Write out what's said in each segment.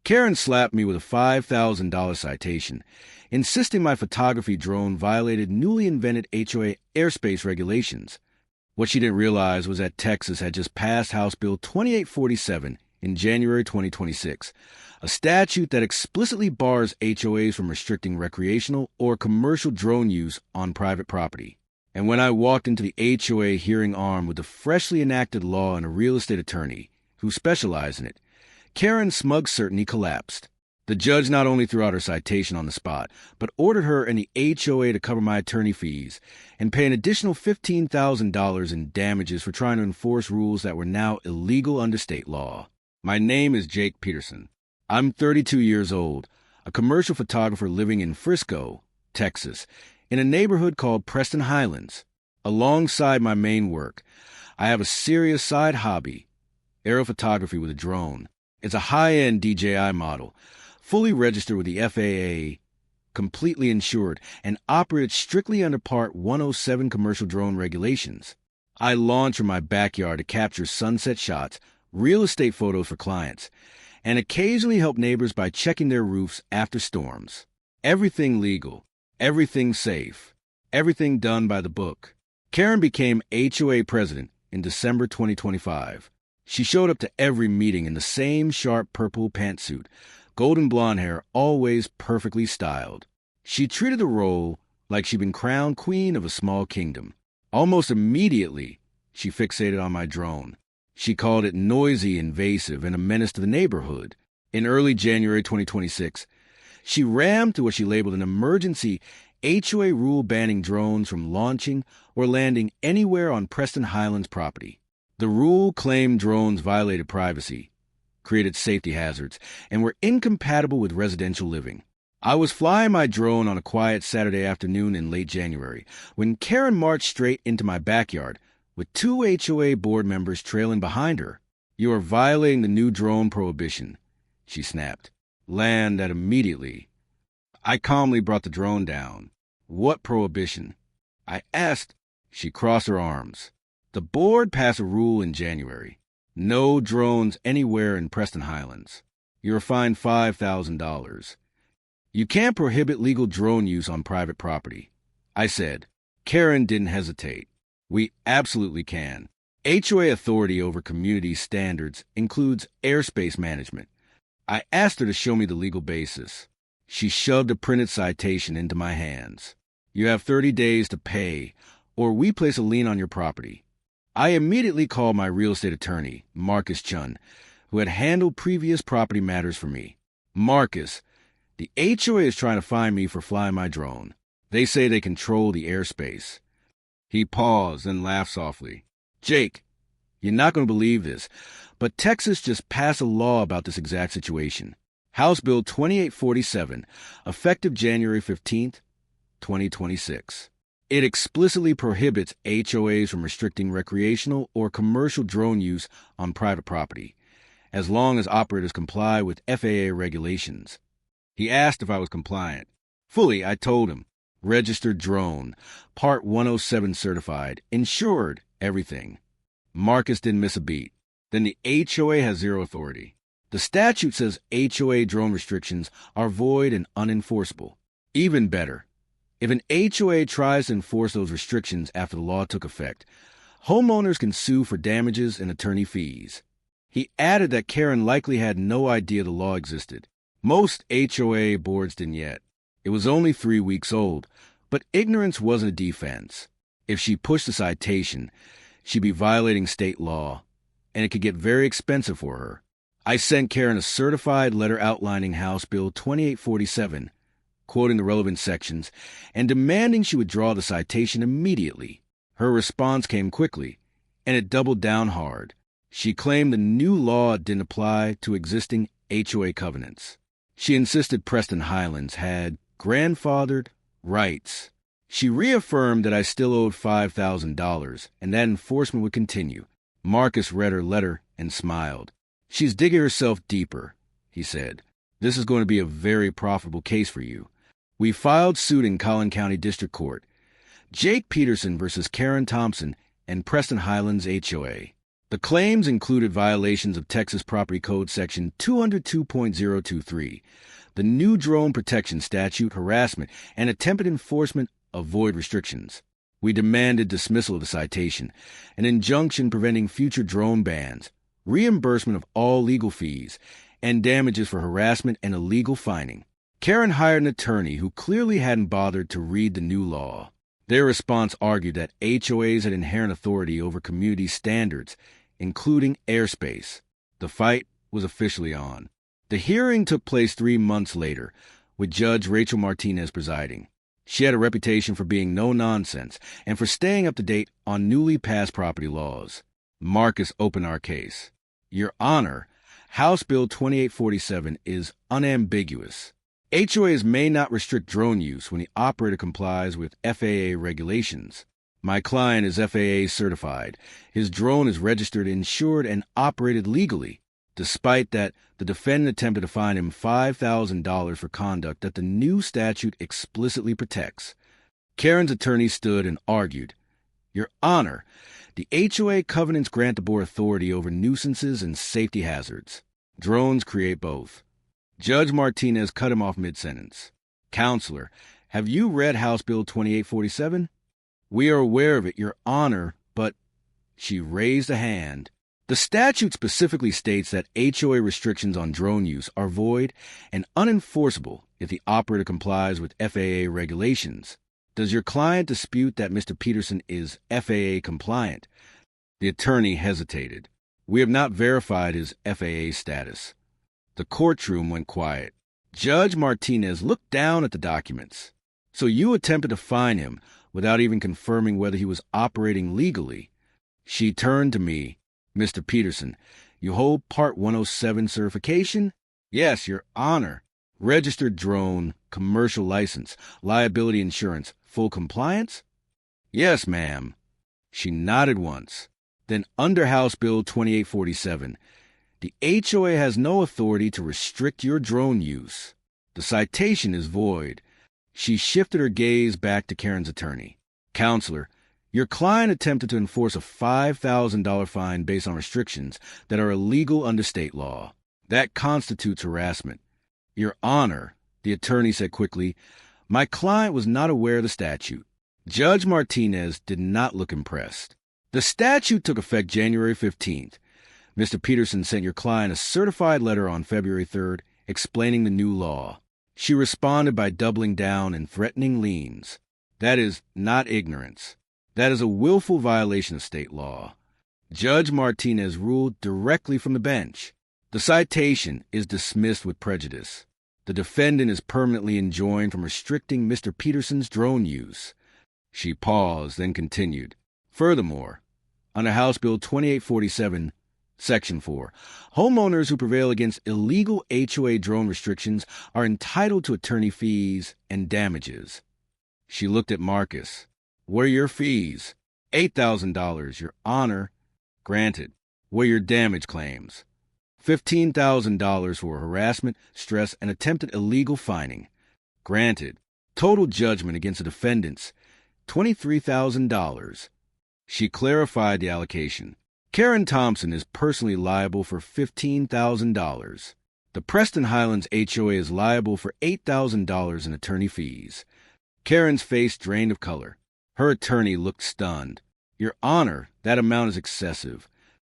Karen slapped me with a $5,000 citation, insisting my photography drone violated newly invented HOA airspace regulations. What she didn't realize was that Texas had just passed House Bill 2847 in January 2026, a statute that explicitly bars HOAs from restricting recreational or commercial drone use on private property. And when I walked into the HOA hearing armed with the freshly enacted law and a real estate attorney who specialized in it, Karen's smug certainty collapsed. The judge not only threw out her citation on the spot, but ordered her and the HOA to cover my attorney fees and pay an additional $15,000 in damages for trying to enforce rules that were now illegal under state law. My name is Jake Peterson. I'm 32 years old, a commercial photographer living in Frisco, Texas, in a neighborhood called Preston Highlands. Alongside my main work, I have a serious side hobby, aerophotography with a drone. It's a high-end DJI model, fully registered with the FAA, completely insured, and operates strictly under Part 107 commercial drone regulations. I launch from my backyard to capture sunset shots, real estate photos for clients, and occasionally help neighbors by checking their roofs after storms. Everything legal, everything safe, everything done by the book. Karen became HOA president in December 2025. She showed up to every meeting in the same sharp purple pantsuit, golden blonde hair, always perfectly styled. She treated the role like she'd been crowned queen of a small kingdom. Almost immediately, she fixated on my drone. She called it noisy, invasive, and a menace to the neighborhood. In early January 2026, she rammed to what she labeled an emergency HOA rule banning drones from launching or landing anywhere on Preston Highlands property. The rule claimed drones violated privacy, created safety hazards, and were incompatible with residential living. I was flying my drone on a quiet Saturday afternoon in late January when Karen marched straight into my backyard with 2 HOA board members trailing behind her. "You are violating the new drone prohibition," she snapped. "Land that immediately." I calmly brought the drone down. "What prohibition?" I asked. She crossed her arms. "The board passed a rule in January. No drones anywhere in Preston Highlands. You're fined $5,000. You can't prohibit legal drone use on private property." I said. Karen didn't hesitate. "We absolutely can. HOA authority over community standards includes airspace management." I asked her to show me the legal basis. She shoved a printed citation into my hands. "You have 30 days to pay, or we place a lien on your property." I immediately called my real estate attorney, Marcus Chun, who had handled previous property matters for me. "Marcus, the HOA is trying to fine me for flying my drone. They say they control the airspace." He paused and laughed softly. "Jake, you're not going to believe this, but Texas just passed a law about this exact situation. House Bill 2847, effective January 15th, 2026. It explicitly prohibits HOAs from restricting recreational or commercial drone use on private property, as long as operators comply with FAA regulations." He asked if I was compliant. Fully, I told him. Registered drone, Part 107 certified, insured, everything. Marcus didn't miss a beat. "Then the HOA has zero authority. The statute says HOA drone restrictions are void and unenforceable. Even better, if an HOA tries to enforce those restrictions after the law took effect, homeowners can sue for damages and attorney fees." He added that Karen likely had no idea the law existed. Most HOA boards didn't yet. It was only 3 weeks old, but ignorance wasn't a defense. If she pushed a citation, she'd be violating state law, and it could get very expensive for her. I sent Karen a certified letter outlining House Bill 2847, quoting the relevant sections, and demanding she withdraw the citation immediately. Her response came quickly, and it doubled down hard. She claimed the new law didn't apply to existing HOA covenants. She insisted Preston Highlands had grandfathered rights. She reaffirmed that I still owed $5,000 and that enforcement would continue. Marcus read her letter and smiled. "She's digging herself deeper," he said. "This is going to be a very profitable case for you." We filed suit in Collin County District Court. Jake Peterson versus Karen Thompson and Preston Highlands HOA. The claims included violations of Texas Property Code Section 202.023, the new drone protection statute, harassment, and attempted enforcement of void restrictions. We demanded dismissal of the citation, an injunction preventing future drone bans, reimbursement of all legal fees, and damages for harassment and illegal fining. Karen hired an attorney who clearly hadn't bothered to read the new law. Their response argued that HOAs had inherent authority over community standards, including airspace. The fight was officially on. The hearing took place 3 months later, with Judge Rachel Martinez presiding. She had a reputation for being no-nonsense and for staying up to date on newly passed property laws. Marcus opened our case. Your Honor, House Bill 2847 is unambiguous. HOAs may not restrict drone use when the operator complies with FAA regulations. My client is FAA certified. His drone is registered, insured, and operated legally. Despite that, the defendant attempted to fine him $5,000 for conduct that the new statute explicitly protects. Karen's attorney stood and argued, Your Honor, the HOA covenants grant the board authority over nuisances and safety hazards. Drones create both. Judge Martinez cut him off mid-sentence. Counselor, have you read House Bill 2847? We are aware of it, Your Honor, but... She raised a hand. The statute specifically states that HOA restrictions on drone use are void and unenforceable if the operator complies with FAA regulations. Does your client dispute that Mr. Peterson is FAA compliant? The attorney hesitated. We have not verified his FAA status. The courtroom went quiet. Judge Martinez looked down at the documents. So you attempted to fine him without even confirming whether he was operating legally. She turned to me. Mr. Peterson, you hold Part 107 certification? Yes, Your Honor. Registered drone, commercial license, liability insurance, full compliance? Yes, ma'am. She nodded once. Then under House Bill 2847, the HOA has no authority to restrict your drone use. The citation is void. She shifted her gaze back to Karen's attorney. Counselor, your client attempted to enforce a $5,000 fine based on restrictions that are illegal under state law. That constitutes harassment. Your Honor, the attorney said quickly, my client was not aware of the statute. Judge Martinez did not look impressed. The statute took effect January 15th. Mr. Peterson sent your client a certified letter on February 3rd explaining the new law. She responded by doubling down and threatening liens. That is not ignorance. That is a willful violation of state law. Judge Martinez ruled directly from the bench. The citation is dismissed with prejudice. The defendant is permanently enjoined from restricting Mr. Peterson's drone use. She paused, then continued. Furthermore, under House Bill 2847, Section 4, homeowners who prevail against illegal HOA drone restrictions are entitled to attorney fees and damages. She looked at Marcus. What are your fees? $8,000, Your Honor. Granted. What are your damage claims? $15,000 for harassment, stress, and attempted illegal fining. Granted. Total judgment against the defendants, $23,000. She clarified the allocation. Karen Thompson is personally liable for $15,000. The Preston Highlands HOA is liable for $8,000 in attorney fees. Karen's face drained of color. Her attorney looked stunned. Your Honor, that amount is excessive.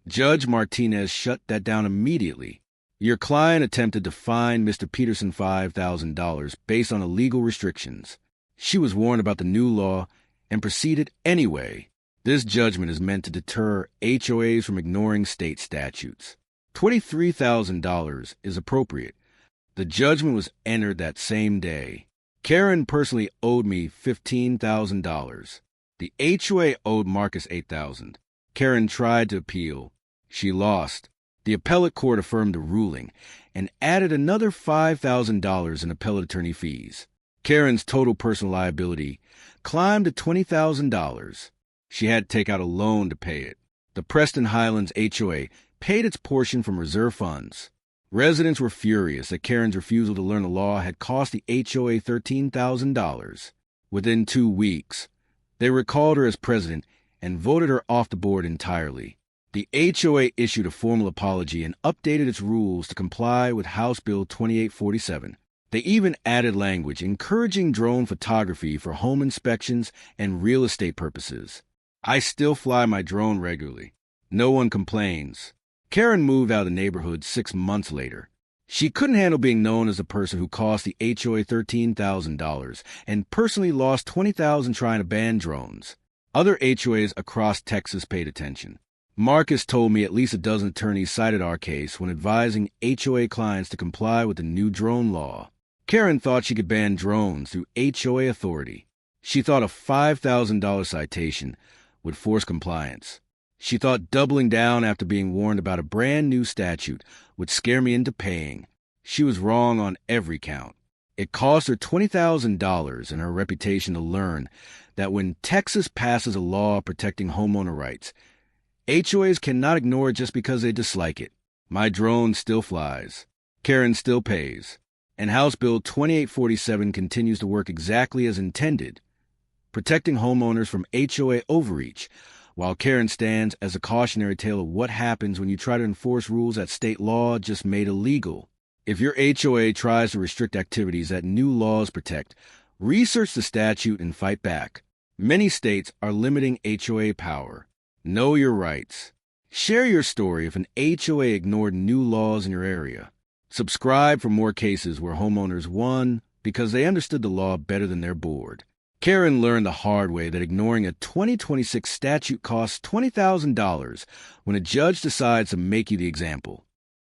Judge Martinez shut that down immediately. Your client attempted to fine Mr. Peterson $5,000 based on illegal restrictions. She was warned about the new law and proceeded anyway. This judgment is meant to deter HOAs from ignoring state statutes. $23,000 is appropriate. The judgment was entered that same day. Karen personally owed me $15,000. The HOA owed Marcus $8,000. Karen tried to appeal. She lost. The appellate court affirmed the ruling and added another $5,000 in appellate attorney fees. Karen's total personal liability climbed to $20,000. She had to take out a loan to pay it. The Preston Highlands HOA paid its portion from reserve funds. Residents were furious that Karen's refusal to learn the law had cost the HOA $13,000. Within 2 weeks, they recalled her as president and voted her off the board entirely. The HOA issued a formal apology and updated its rules to comply with House Bill 2847. They even added language encouraging drone photography for home inspections and real estate purposes. I still fly my drone regularly. No one complains. Karen moved out of the neighborhood 6 months later. She couldn't handle being known as the person who cost the HOA $13,000 and personally lost $20,000 trying to ban drones. Other HOAs across Texas paid attention. Marcus told me at least a dozen attorneys cited our case when advising HOA clients to comply with the new drone law. Karen thought she could ban drones through HOA authority. She thought a $5,000 citation would force compliance. She thought doubling down after being warned about a brand new statute would scare me into paying. She was wrong on every count. It cost her $20,000 and her reputation to learn that when Texas passes a law protecting homeowner rights, HOAs cannot ignore it just because they dislike it. My drone still flies. Karen still pays. And House Bill 2847 continues to work exactly as intended, protecting homeowners from HOA overreach, while Karen stands as a cautionary tale of what happens when you try to enforce rules that state law just made illegal. If your HOA tries to restrict activities that new laws protect, research the statute and fight back. Many states are limiting HOA power. Know your rights. Share your story if an HOA ignored new laws in your area. Subscribe for more cases where homeowners won because they understood the law better than their board. Karen learned the hard way that ignoring a 2026 statute costs $20,000 when a judge decides to make you the example.